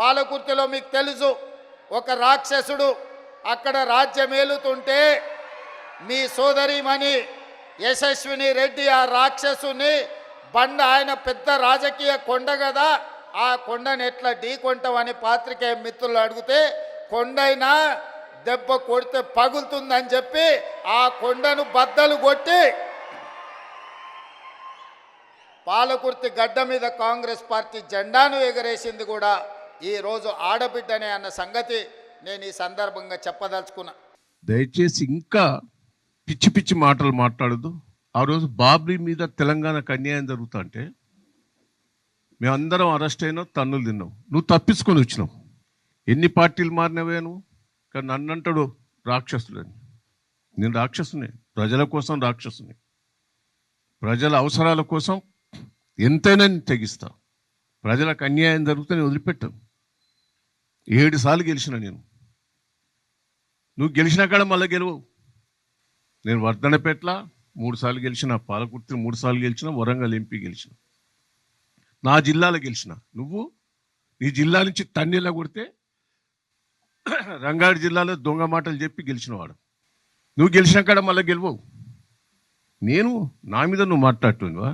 పాలకుర్తిలో మీకు తెలుసు, ఒక రాక్షసుడు అక్కడ రాజ్యమేలుతుంటే మీ సోదరిమణి యశస్విని రెడ్డి ఆ రాక్షసుని ఆయన పెద్ద రాజకీయ కొండ కదా, ఆ కొండను ఎట్లా ఢీకొంటామని పాత్రికేయ మిత్రులు అడిగితే, కొండైనా దెబ్బ కొడితే పగులుతుందని చెప్పి ఆ కొండను బద్దలు కొట్టి పాలకుర్తి గడ్డ మీద కాంగ్రెస్ పార్టీ జెండాను ఎగరేసింది కూడా ఈరోజు ఆడబిడ్డనే అన్న సంగతి నేను ఈ సందర్భంగా చెప్పదలుచుకున్నా. దయచేసి ఇంకా పిచ్చి పిచ్చి మాటలు మాట్లాడదు. ఆ రోజు బాబ్రీ మీద తెలంగాణకు అన్యాయం జరుగుతుంటే మేమందరం అరెస్ట్ అయినాం, తన్నులు తిన్నాం. నువ్వు తప్పించుకొని వచ్చినావు. ఎన్ని పార్టీలు మారినవే నువ్వు, కానీ నన్నంటాడు రాక్షసులని. నేను రాక్షసుని, ప్రజల కోసం రాక్షసుని, ప్రజల అవసరాల కోసం ఎంతైనా నేను తెగిస్తా. ప్రజలకు అన్యాయం జరిగితే నేను వదిలిపెట్టాను. 7 సార్లు గెలిచిన నేను. నువ్వు గెలిచిన కాడ మళ్ళీ గెలవు. నేను వర్ధనపేట్ల 3 సార్లు గెలిచిన, పాలకుర్తి 3 సార్లు గెలిచిన, వరంగల్ ఎంపీ గెలిచిన, నా జిల్లాలో గెలిచిన. నువ్వు నీ జిల్లా నుంచి తన్నీలా కొడితే రంగారెడ్డి జిల్లాలో దొంగ మాటలు చెప్పి గెలిచినవాడు. నువ్వు గెలిచిన కాడ మళ్ళీ గెలవవు. నేను నా మీద నువ్వు మాట్లాడుతున్నావా?